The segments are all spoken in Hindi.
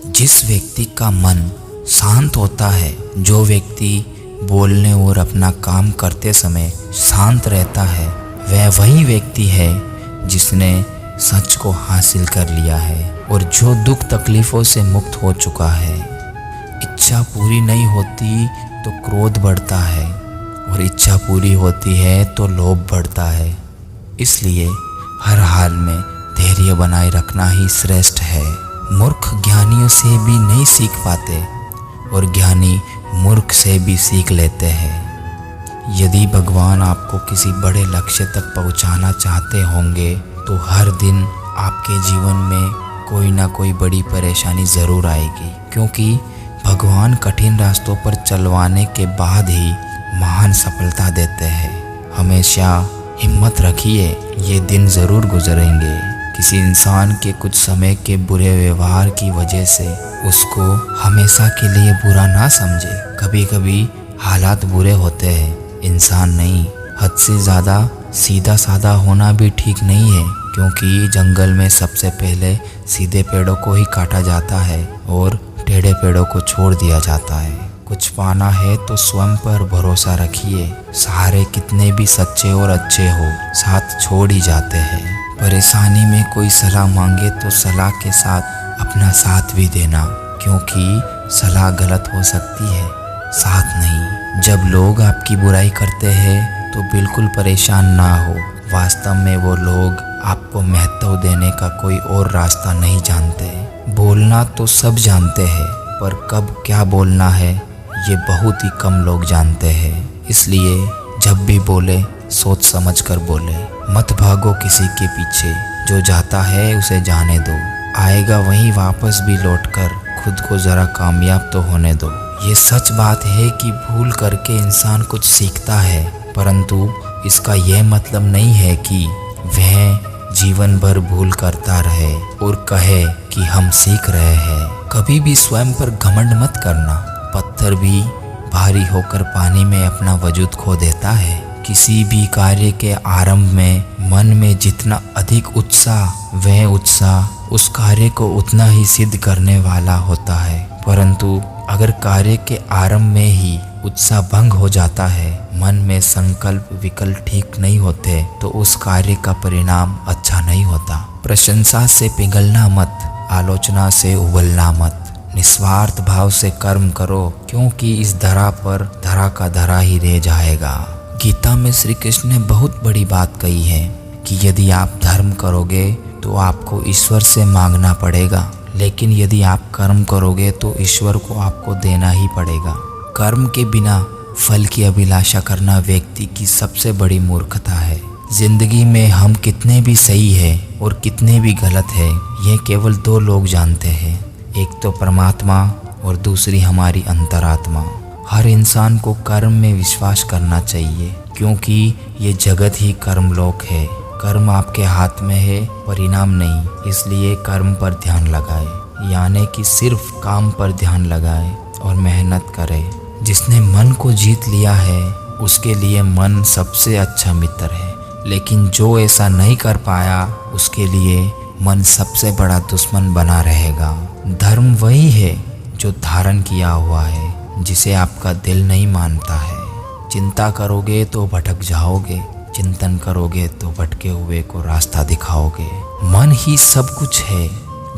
जिस व्यक्ति का मन शांत होता है, जो व्यक्ति बोलने और अपना काम करते समय शांत रहता है, वह वही व्यक्ति है जिसने सच को हासिल कर लिया है और जो दुख तकलीफ़ों से मुक्त हो चुका है। इच्छा पूरी नहीं होती तो क्रोध बढ़ता है और इच्छा पूरी होती है तो लोभ बढ़ता है। इसलिए हर हाल में धैर्य बनाए रखना ही श्रेष्ठ है। मूर्ख ज्ञानियों से भी नहीं सीख पाते और ज्ञानी मूर्ख से भी सीख लेते हैं। यदि भगवान आपको किसी बड़े लक्ष्य तक पहुंचाना चाहते होंगे तो हर दिन आपके जीवन में कोई ना कोई बड़ी परेशानी ज़रूर आएगी, क्योंकि भगवान कठिन रास्तों पर चलवाने के बाद ही महान सफलता देते हैं। हमेशा हिम्मत रखिए, ये दिन ज़रूर गुजरेंगे। किसी इंसान के कुछ समय के बुरे व्यवहार की वजह से उसको हमेशा के लिए बुरा ना समझे। कभी कभी हालात बुरे होते हैं, इंसान नहीं। हद से ज़्यादा सीधा साधा होना भी ठीक नहीं है, क्योंकि जंगल में सबसे पहले सीधे पेड़ों को ही काटा जाता है और टेढ़े पेड़ों को छोड़ दिया जाता है। कुछ पाना है तो स्वयं पर भरोसा रखिए। सहारे कितने भी सच्चे और अच्छे हो, साथ छोड़ ही जाते हैं। परेशानी में कोई सलाह मांगे तो सलाह के साथ अपना साथ भी देना, क्योंकि सलाह गलत हो सकती है, साथ नहीं। जब लोग आपकी बुराई करते हैं तो बिल्कुल परेशान ना हो। वास्तव में वो लोग आपको महत्व देने का कोई और रास्ता नहीं जानते। बोलना तो सब जानते हैं, पर कब क्या बोलना है ये बहुत ही कम लोग जानते हैं। इसलिए जब भी बोले सोच समझ कर बोले। मत भागो किसी के पीछे, जो जाता है उसे जाने दो, आएगा वहीं वापस भी लौटकर। खुद को ज़रा कामयाब तो होने दो। ये सच बात है कि भूल करके इंसान कुछ सीखता है, परंतु इसका यह मतलब नहीं है कि वह जीवन भर भूल करता रहे और कहे कि हम सीख रहे हैं। कभी भी स्वयं पर घमंड मत करना। पत्थर भी भारी होकर पानी में अपना वजूद खो देता है। किसी भी कार्य के आरंभ में मन में जितना अधिक उत्साह, वह उत्साह उस कार्य को उतना ही सिद्ध करने वाला होता है। परंतु अगर कार्य के आरंभ में ही उत्साह भंग हो जाता है, मन में संकल्प विकल्प ठीक नहीं होते, तो उस कार्य का परिणाम अच्छा नहीं होता। प्रशंसा से पिघलना मत, आलोचना से उबलना मत। निस्वार्थ भाव से कर्म करो, क्योंकि इस धरा पर धरा का धरा ही रह जाएगा। गीता में श्री कृष्ण ने बहुत बड़ी बात कही है कि यदि आप धर्म करोगे तो आपको ईश्वर से मांगना पड़ेगा, लेकिन यदि आप कर्म करोगे तो ईश्वर को आपको देना ही पड़ेगा। कर्म के बिना फल की अभिलाषा करना व्यक्ति की सबसे बड़ी मूर्खता है। जिंदगी में हम कितने भी सही हैं और कितने भी गलत हैं, यह केवल दो लोग जानते हैं, एक तो परमात्मा और दूसरी हमारी अंतरात्मा। हर इंसान को कर्म में विश्वास करना चाहिए, क्योंकि ये जगत ही कर्मलोक है। कर्म आपके हाथ में है, परिणाम नहीं। इसलिए कर्म पर ध्यान लगाए, यानी कि सिर्फ काम पर ध्यान लगाए और मेहनत करे। जिसने मन को जीत लिया है उसके लिए मन सबसे अच्छा मित्र है, लेकिन जो ऐसा नहीं कर पाया उसके लिए मन सबसे बड़ा दुश्मन बना रहेगा। धर्म वही है जो धारण किया हुआ है, जिसे आपका दिल नहीं मानता है। चिंता करोगे तो भटक जाओगे, चिंतन करोगे तो भटके हुए को रास्ता दिखाओगे। मन ही सब कुछ है,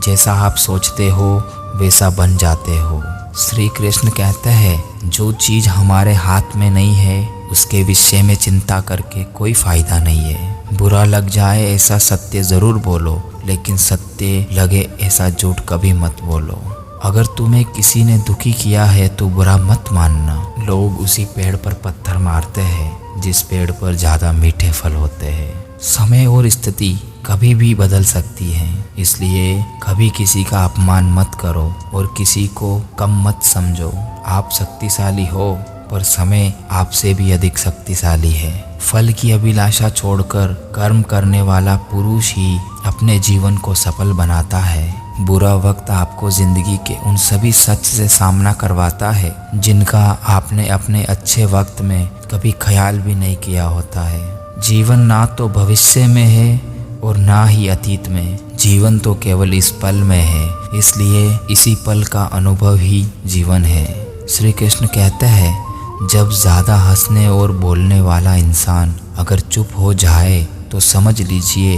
जैसा आप सोचते हो वैसा बन जाते हो। श्री कृष्ण कहते हैं, जो चीज़ हमारे हाथ में नहीं है उसके विषय में चिंता करके कोई फायदा नहीं है। बुरा लग जाए ऐसा सत्य ज़रूर बोलो, लेकिन सत्य लगे ऐसा झूठ कभी मत बोलो। अगर तुम्हें किसी ने दुखी किया है तो बुरा मत मानना। लोग उसी पेड़ पर पत्थर मारते हैं जिस पेड़ पर ज़्यादा मीठे फल होते हैं। समय और स्थिति कभी भी बदल सकती है, इसलिए कभी किसी का अपमान मत करो और किसी को कम मत समझो। आप शक्तिशाली हो, पर समय आपसे भी अधिक शक्तिशाली है। फल की अभिलाषा छोड़कर कर्म करने वाला पुरुष ही अपने जीवन को सफल बनाता है। बुरा वक्त आपको जिंदगी के उन सभी सच से सामना करवाता है जिनका आपने अपने अच्छे वक्त में कभी ख्याल भी नहीं किया होता है। जीवन ना तो भविष्य में है और ना ही अतीत में। जीवन तो केवल इस पल में है, इसलिए इसी पल का अनुभव ही जीवन है। श्री कृष्ण कहते हैं, जब ज़्यादा हंसने और बोलने वाला इंसान अगर चुप हो जाए तो समझ लीजिए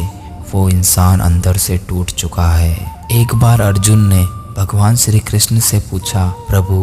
वो इंसान अंदर से टूट चुका है। एक बार अर्जुन ने भगवान श्री कृष्ण से पूछा, प्रभु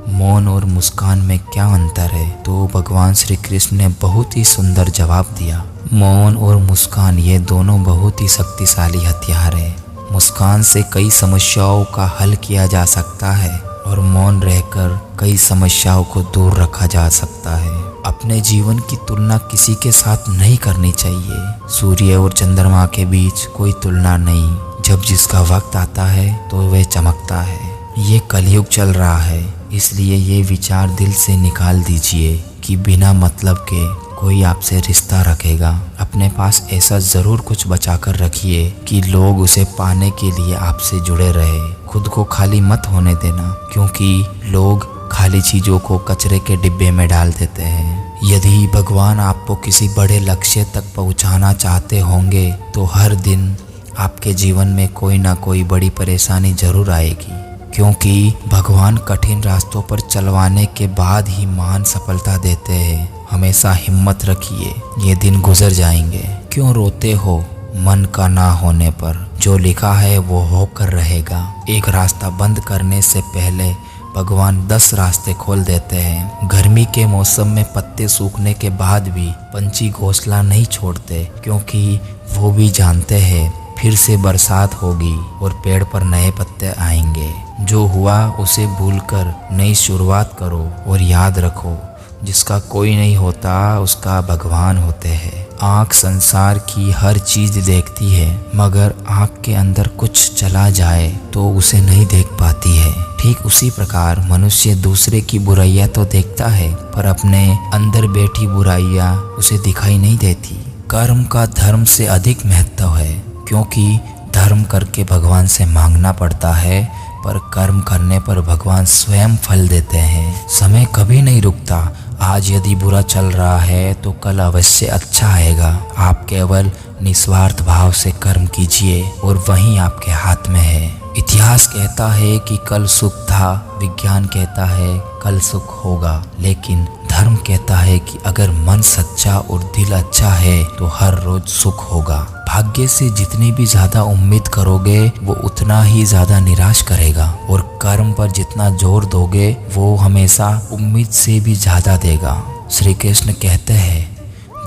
मौन और मुस्कान में क्या अंतर है? तो भगवान श्री कृष्ण ने बहुत ही सुंदर जवाब दिया, मौन और मुस्कान ये दोनों बहुत ही शक्तिशाली हथियार है। मुस्कान से कई समस्याओं का हल किया जा सकता है और मौन रहकर कई समस्याओं को दूर रखा जा सकता है। अपने जीवन की तुलना किसी के साथ नहीं करनी चाहिए। सूर्य और चंद्रमा के बीच कोई तुलना नहीं। जब जिसका वक्त आता है तो वह चमकता है। ये कलयुग चल रहा है, इसलिए ये विचार दिल से निकाल दीजिए कि बिना मतलब के कोई आपसे रिश्ता रखेगा। अपने पास ऐसा ज़रूर कुछ बचा कर रखिए कि लोग उसे पाने के लिए आपसे जुड़े रहे। खुद को खाली मत होने देना, क्योंकि लोग खाली चीज़ों को कचरे के डिब्बे में डाल देते हैं। यदि भगवान आपको किसी बड़े लक्ष्य तक पहुंचाना चाहते होंगे तो हर दिन आपके जीवन में कोई ना कोई बड़ी परेशानी जरूर आएगी, क्योंकि भगवान कठिन रास्तों पर चलवाने के बाद ही महान सफलता देते हैं। हमेशा हिम्मत रखिए, ये दिन गुजर जाएंगे। क्यों रोते हो मन का ना होने पर? जो लिखा है वो होकर रहेगा। एक रास्ता बंद करने से पहले भगवान 10 रास्ते खोल देते हैं। गर्मी के मौसम में पत्ते सूखने के बाद भी पंछी घोंसला नहीं छोड़ते, क्योंकि वो भी जानते हैं फिर से बरसात होगी और पेड़ पर नए पत्ते आएंगे। जो हुआ उसे भूलकर नई शुरुआत करो और याद रखो, जिसका कोई नहीं होता उसका भगवान होते हैं। आँख संसार की हर चीज देखती है, मगर आँख के अंदर कुछ चला जाए तो उसे नहीं देख पाती है। ठीक उसी प्रकार मनुष्य दूसरे की बुराइयां तो देखता है, पर अपने अंदर बैठी बुराइयां उसे दिखाई नहीं देती। कर्म का धर्म से अधिक महत्व है, क्योंकि धर्म करके भगवान से मांगना पड़ता है, पर कर्म करने पर भगवान स्वयं फल देते हैं। समय कभी नहीं रुकता। आज यदि बुरा चल रहा है तो कल अवश्य अच्छा आएगा। आप केवल निस्वार्थ भाव से कर्म कीजिए और वही आपके हाथ में है। इतिहास कहता है कि कल सुख था, विज्ञान कहता है कल सुख होगा, लेकिन धर्म कहता है कि अगर मन सच्चा और दिल अच्छा है तो हर रोज सुख होगा। भाग्य से जितनी भी ज्यादा उम्मीद करोगे वो उतना ही ज्यादा निराश करेगा, और कर्म पर जितना जोर दोगे वो हमेशा उम्मीद से भी ज्यादा देगा। श्री कृष्ण कहते हैं,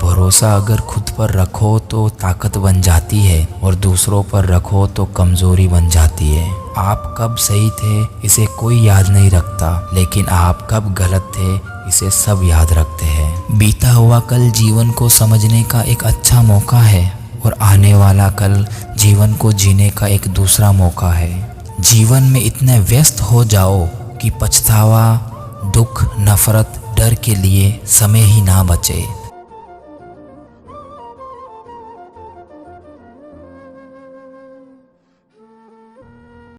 भरोसा अगर खुद पर रखो तो ताकत बन जाती है और दूसरों पर रखो तो कमजोरी बन जाती है। आप कब सही थे इसे कोई याद नहीं रखता, लेकिन आप कब गलत थे इसे सब याद रखते हैं। बीता हुआ कल जीवन को समझने का एक अच्छा मौका है और आने वाला कल जीवन को जीने का एक दूसरा मौका है। जीवन में इतने व्यस्त हो जाओ कि पछतावा, दुख, नफरत, डर के लिए समय ही ना बचे।